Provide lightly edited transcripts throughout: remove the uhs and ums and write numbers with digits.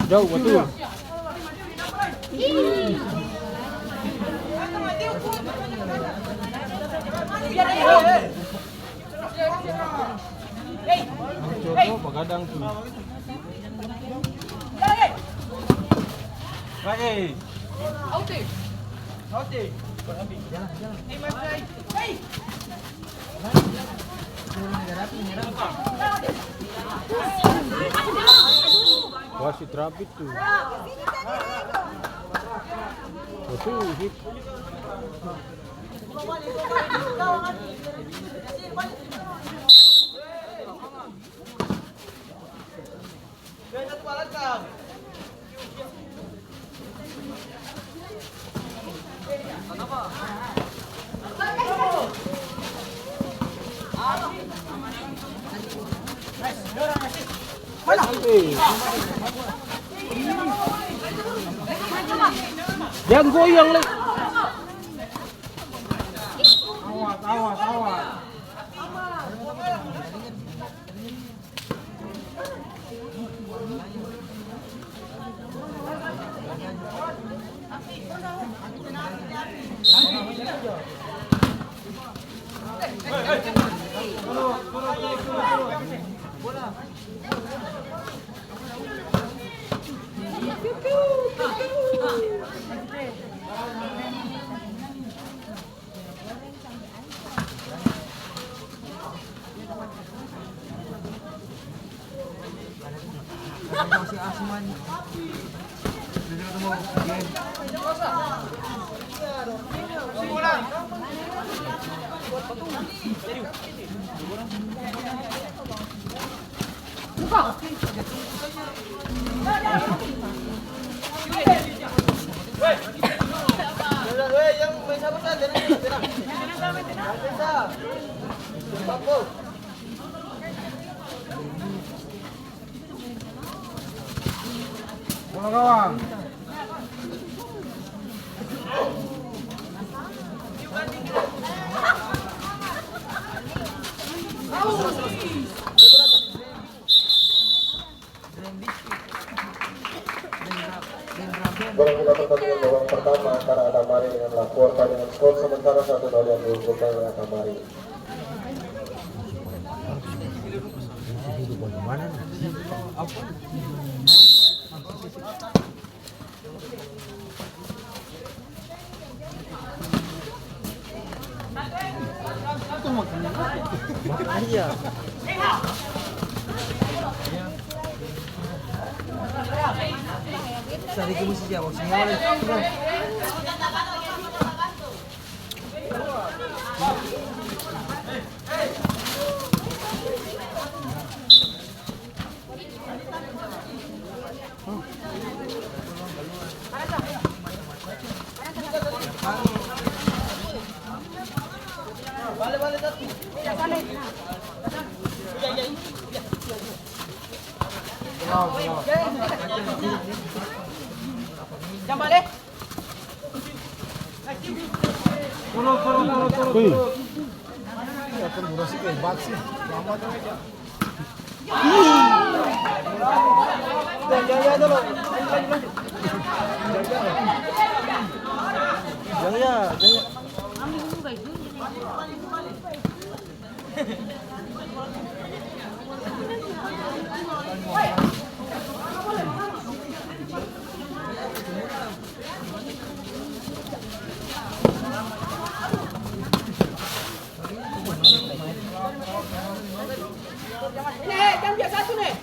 Jauh betul. Coba begadang tuh. Baik. Outi. Jalan. Wasit rapid tuh. Betul hit. Jangan goyang lagi. Awas. Si Asman. Bola gawang. Bola kita pertandingan babak pertama antara Atamari dengan Laporta dengan skor sementara 1-0 yang diunggulkan oleh Atamari. Iya. Cari ke musik ya, maksudnya. Jangan balik. Turun. Ya kan durasi kayak bak sih. Lama tuh. Jangan dulu. Jangan. Jam dia satu nih.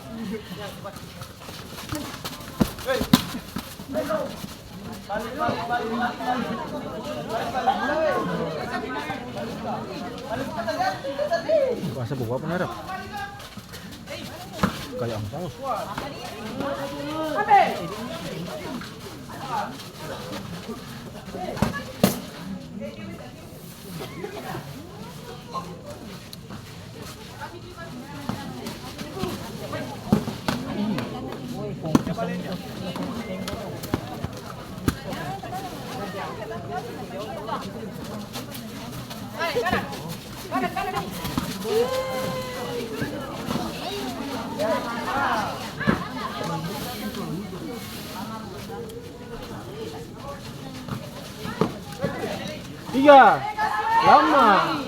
Kuasa buka penarap. Kayak ang paus. Tiga, lama.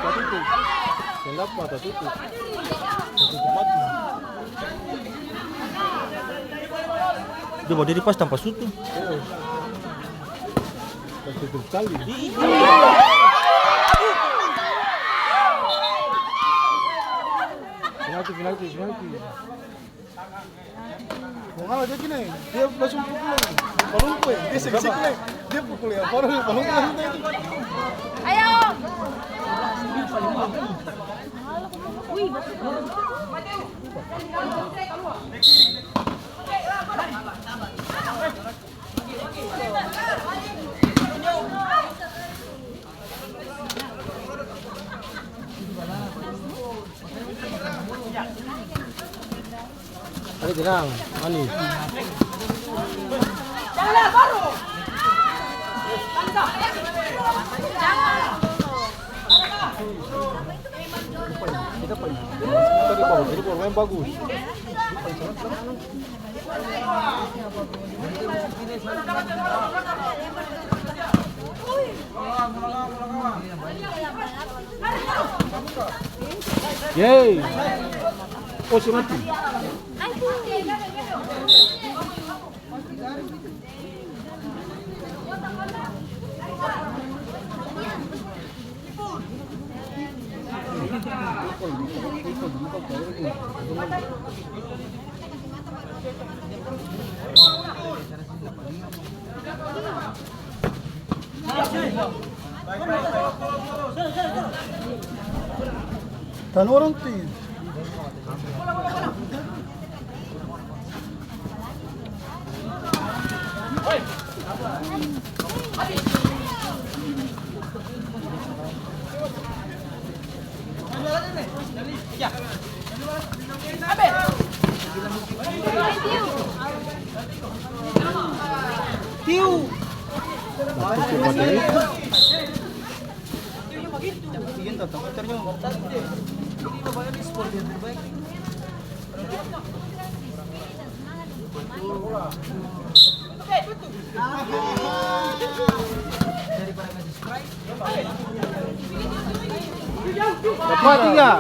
Tutup. Kenapa tak tutup? Tutup mati. Dia bawa diri pas tanpa sutu. Tutup kali. Penalti. Mau ngalah dia gini, dia langsung pukul. Palungku dia seksik nih. Dia pukul ya, palungku langsung. Ayo. Ada jenang, manis. Jangan baru. Kita paling. Jadi pemain bagus. Yeay. Oh, si mati. Dan orang tuh. Dapat tiga.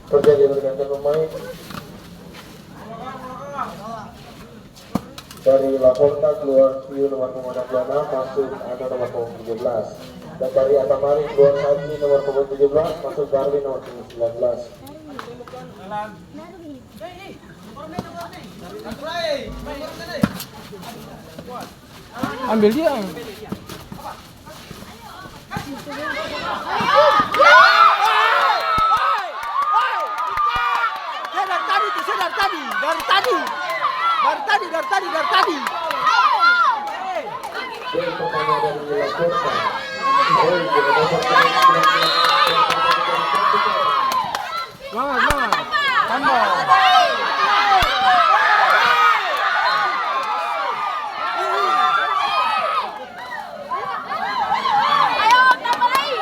Terjadi pergantian pemain dari Laporta keluar Q nomor punggung 66 masuk ada nomor punggung 17, dan dari Atamari keluar Haji nomor punggung 17 masuk Darwin nomor punggung 19. Ambil dia. Dari tadi. Yang pertama dari Laporta. Semangat. Tambah. Ayo, tambah lagi.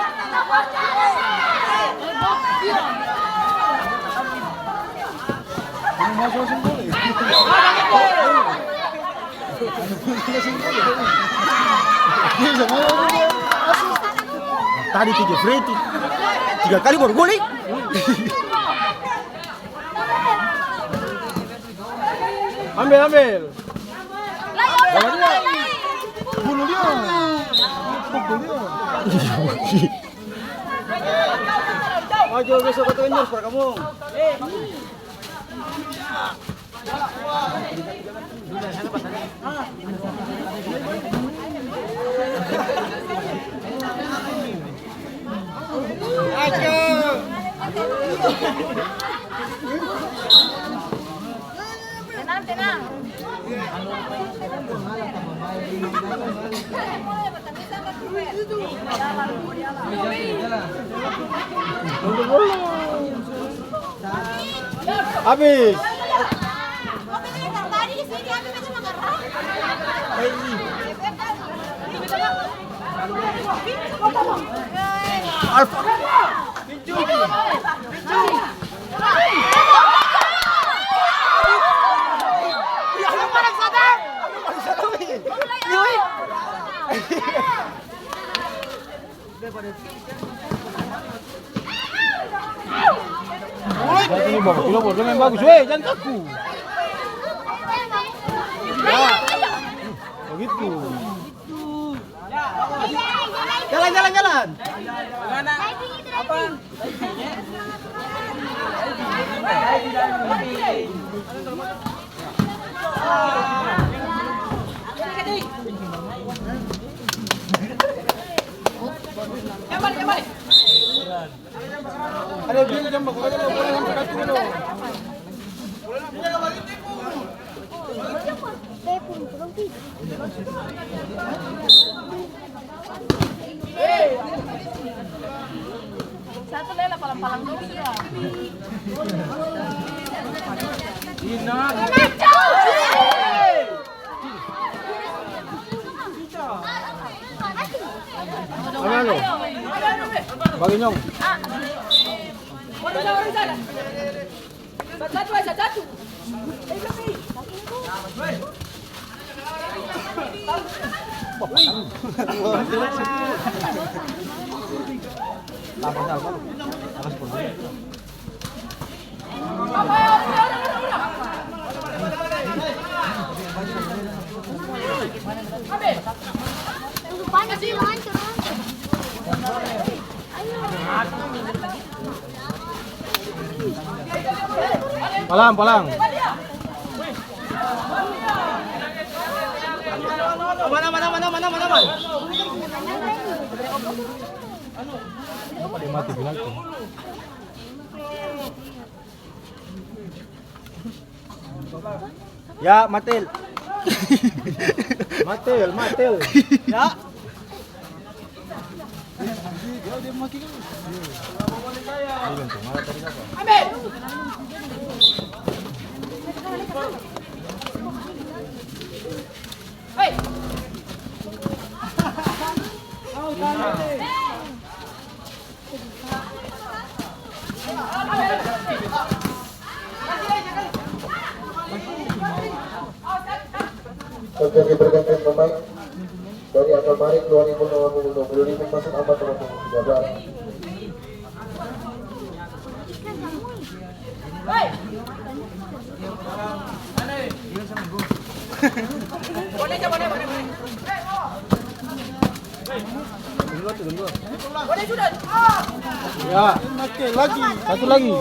Masuk boleh. Tadi 3 free 3 kali baru gol. Ambil. Lagi. Bunuh dia. Pukul dia. Maju besok ke Tengger para kamu. Tenang, tenang. Habis. Tadi di sini aku bisa mengarah. Alfa. Ini bagus, ini bagus, main bagus, jangan kaku. Begitu. Jalan. Apa? Yang balik. Ada dia jam boleh sampai kaki dulu. Satu lela palang-palang dulu sudah. Mana lo? Bagi nyong. Satu. Palang. Mana? Apa dia mati bilang tuh? Ya, Matil. Matil. Ya. Dia mati kan. Ambil. Hei. Terjadi pergantian pemain dari Alfamari keluar nomor 25 masuk Ahmad nomor 13. Hei. Boleh. Boleh sudah. Ya, Lagi. satu lagi.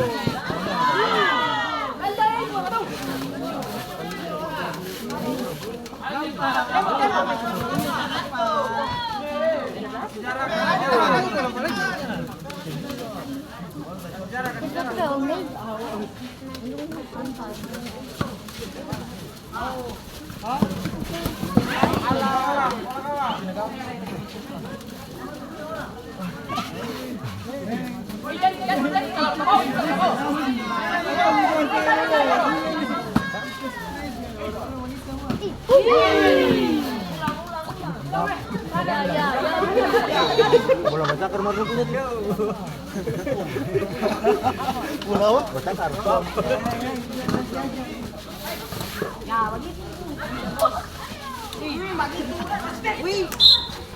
Bola bercakar mau punya dia. Bola apa? Bercakar. Ya, begitu. Wih.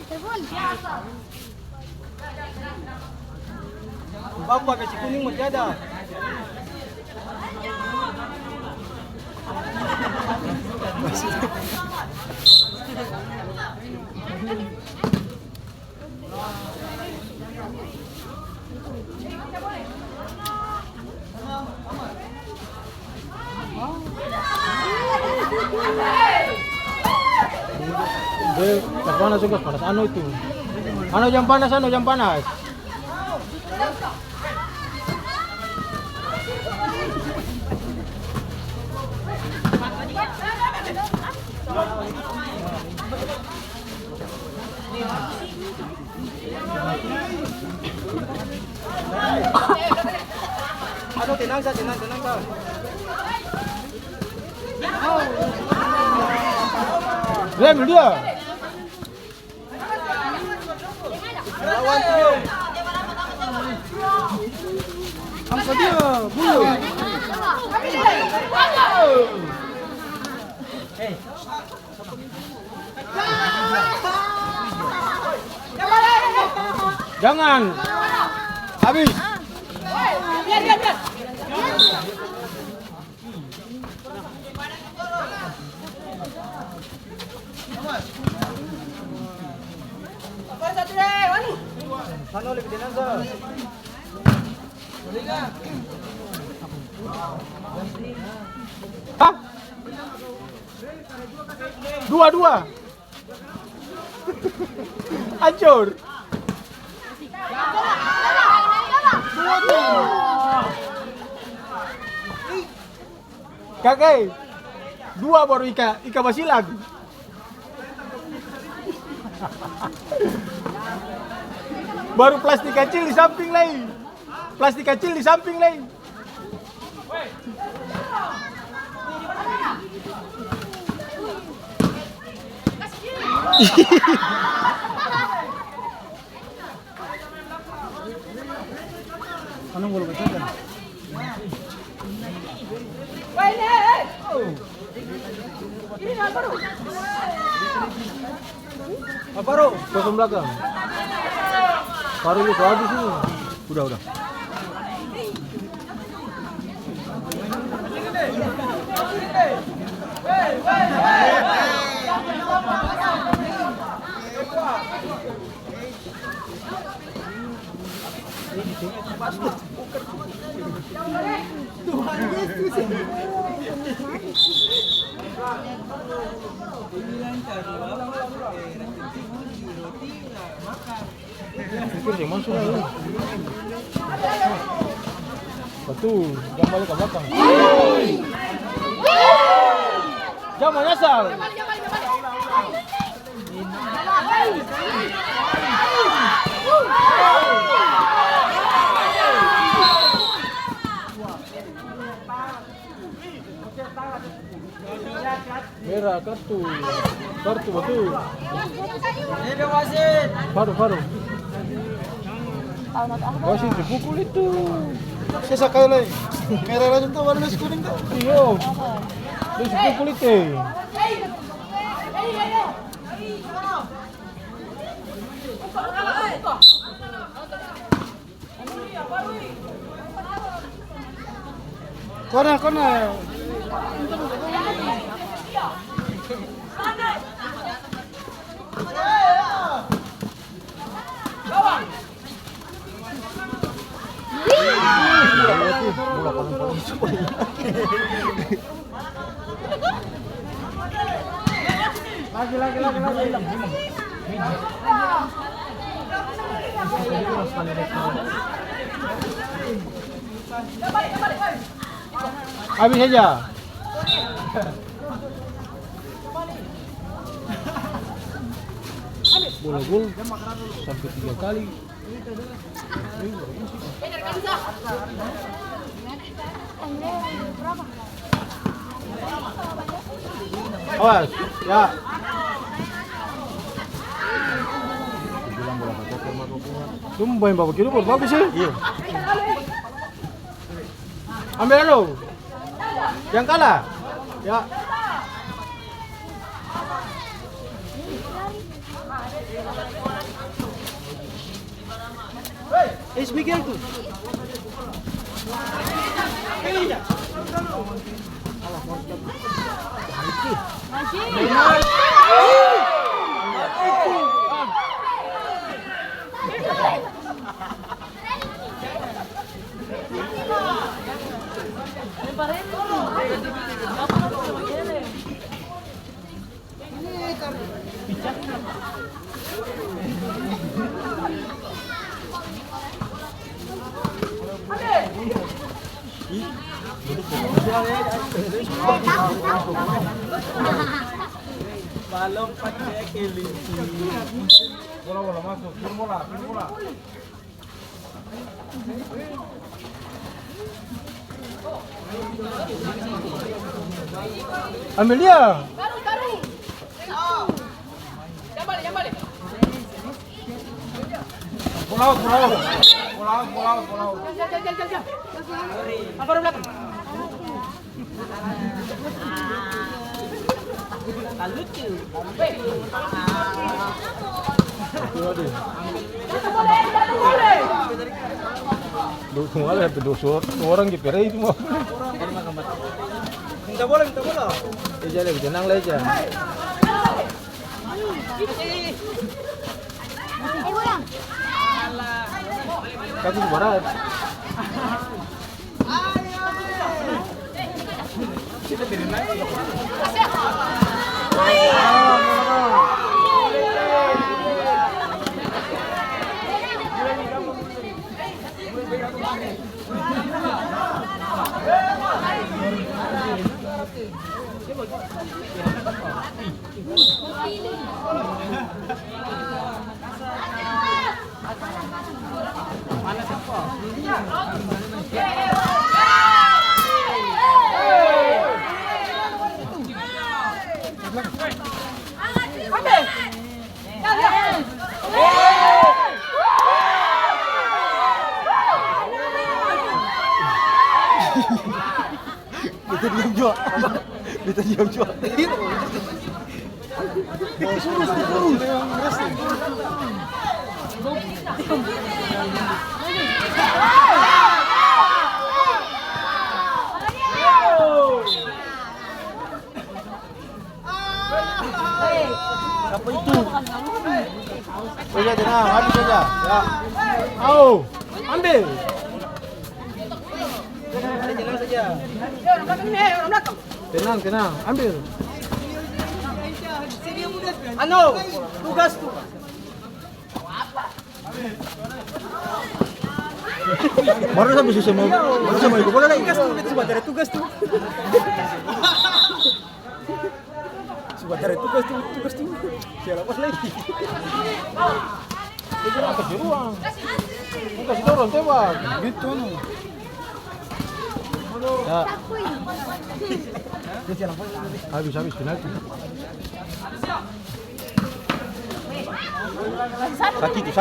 Telepon biasa. Bapak kasih kuning masih ada. Panas juga, panas anu itu. Anu jam panas. Aduh, tenang sa. Rem dia. Lawan dia. Angkat dia, bulu. Jangan. Habis. Biar. Sana lebih tenang sa. Hah? Dua. Hancur. Kakek. Dua baru Ika Basilag. Baru plastik kecil di samping lagi. Anong gol ba ito? Ini nggak baru. Baru, kosong belakang. Baru itu habis ini. Udah. Pikir dia masuk lagi. Betul, jangan balik ke belakang. Jangan nyasar. Merah kartu betul. Ini wasit. Baru. Wasit dipukul itu. Saya sekali. Merah langsung tuh warna kuning tuh. Iyo. Terus dipukul itu. Corner. Lagi. Habis aja. Bola gol sampai 3 kali. Awas, ya. Bilang bola kacau ke Maroko. Sumpah bapak kiri bagus sih. Iya. Ambil dulu. Yang kalah. Ya. Es Miguel tuh. Balong pakai kili. Bola masuk, bola. Ambil dia. Taruh. Yang balik. Bola out. Jal. Apa orang belakang? Lucu. Boleh. Dua orang gitu, itu mau. Minta bola. Aja lagi tenang aja. Ulang. Kaki barat. Kita diam juga. Apa itu? Saja tenang, habis saja. Ya. Au, ambil. Jalan saja. Orang belakang. Tenang, ambil. Ano, tugas tu. Baru sampai susah mau. Baru sampai ikut bola lagi. Sudah dari tugas tu. Sudah dari tugas tu. Siapa lepas lagi? Itu nak kasih ruang. Kasih dorong tembak. Gitu no. Ya. Habis penalti. Sakit itu.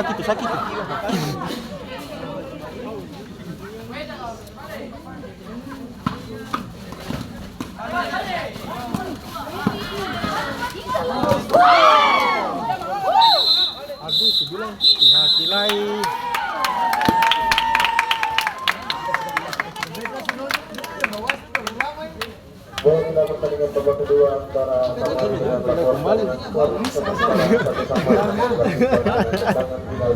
Aduh, aku bilang tinggal silai. Bola kita pertandingan babak kedua antara Kembali. satu sama dengan tangan final.